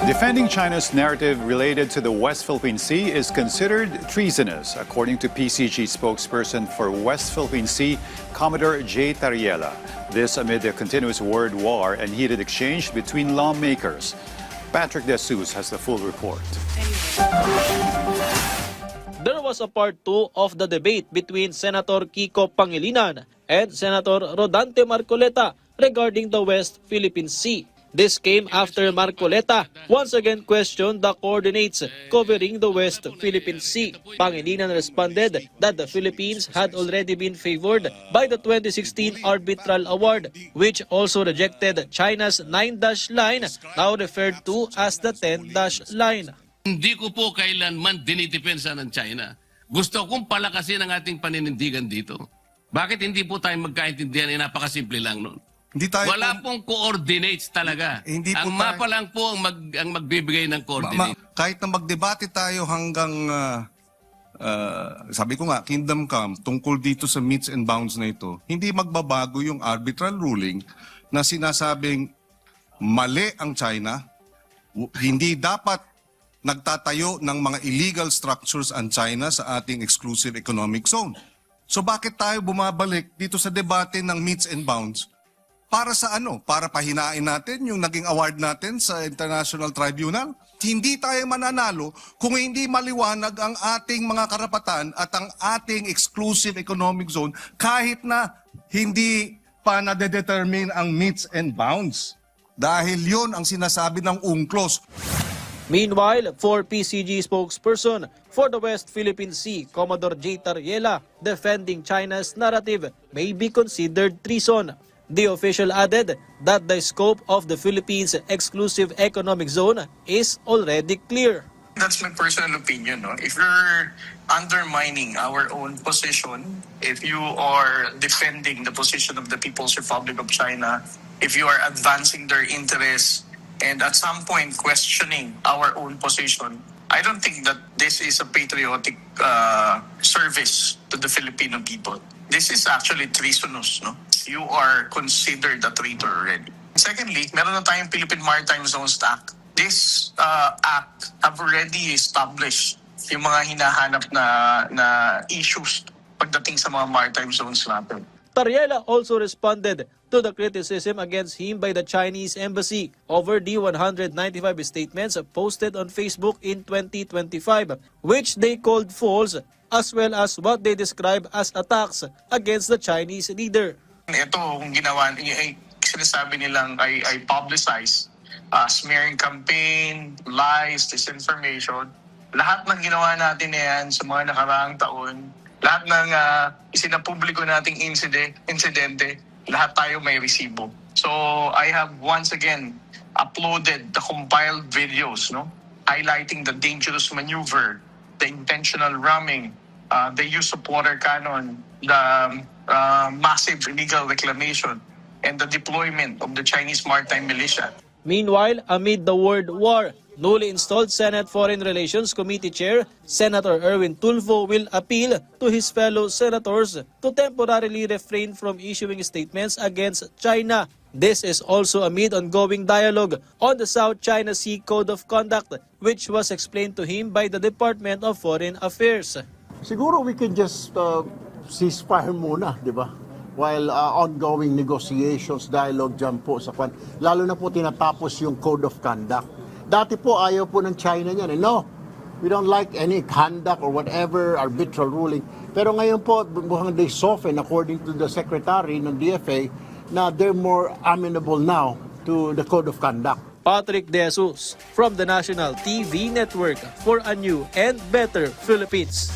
Defending China's narrative related to the West Philippine Sea is considered treasonous, according to PCG spokesperson for West Philippine Sea, Commodore J. Tariela. This amid a continuous word war and heated exchange between lawmakers. Patrick De Jesus has the full report. There was a part 2 of the debate between Senator Kiko Pangilinan and Senator Rodante Marcoleta regarding the West Philippine Sea. This came after Marcoleta once again questioned the coordinates covering the West Philippine Sea. Pangilinan responded that the Philippines had already been favored by the 2016 Arbitral Award, which also rejected China's 9-dash line, now referred to as the 10-dash line. Hindi ko po kailanman dinidepensa ng China. Gusto kong palakasin ang ating paninindigan dito. Bakit hindi po tayo magkaintindihan? Napakasimple lang nun. Wala pong coordinates talaga. Ang mapa lang po ang magbibigay ng coordinates. Kahit na magdebate tayo hanggang, sabi ko nga, Kingdom Come, tungkol dito sa meets and bounds na ito, hindi magbabago yung arbitral ruling na sinasabing mali ang China, hindi dapat nagtatayo ng mga illegal structures ang China sa ating exclusive economic zone. So bakit tayo bumabalik dito sa debate ng meets and bounds? Para sa ano? Para pahinain natin yung naging award natin sa International Tribunal? Hindi tayo mananalo kung hindi maliwanag ang ating mga karapatan at ang ating exclusive economic zone kahit na hindi pa nade-determine ang meets and bounds. Dahil yun ang sinasabi ng UNCLOS. Meanwhile, for PCG spokesperson for the West Philippine Sea, Commodore J. Tariela, defending China's narrative may be considered treason. The official added that the scope of the Philippines' exclusive economic zone is already clear. That's my personal opinion. No? If you're undermining our own position, if you are defending the position of the People's Republic of China, if you are advancing their interests, and at some point questioning our own position, I don't think that this is a patriotic service to the Filipino people. This is actually treasonous, no? You are considered a traitor already. Secondly, meron na tayong Philippine Maritime Zones Act. This act have already established yung mga hinahanap na issues pagdating sa mga maritime zones natin. Tariela also responded to the criticism against him by the Chinese embassy over the 195 statements posted on Facebook in 2025, which they called false, as well as what they describe as attacks against the Chinese leader. Ito, kung ginawa, sinasabi nilang I publicize, smearing campaign, lies, disinformation. Lahat ng ginawa natin yan sa mga nakaraang taon, lahat ng isinapubliko nating insidente, lahat tayo may resibo. So I have once again uploaded the compiled videos, no, highlighting the dangerous maneuver, the intentional ramming, the use of water cannon, the massive illegal reclamation, and the deployment of the Chinese maritime militia. Meanwhile, amid the word war, newly installed Senate Foreign Relations Committee Chair Senator Erwin Tulfo will appeal to his fellow senators to temporarily refrain from issuing statements against China. This is also amid ongoing dialogue on the South China Sea Code of Conduct, which was explained to him by the Department of Foreign Affairs. Siguro we can just ceasefire muna, di ba? While ongoing negotiations, dialogue dyan po sa kwan. Lalo na po tinatapos yung Code of Conduct. Dati po ayaw po ng China niyan. No, we don't like any conduct or whatever arbitral ruling. Pero ngayon po, mukhang they soften according to the Secretary ng DFA na they're more amenable now to the Code of Conduct. Patrick De Jesus from the National TV Network for a new and better Philippines.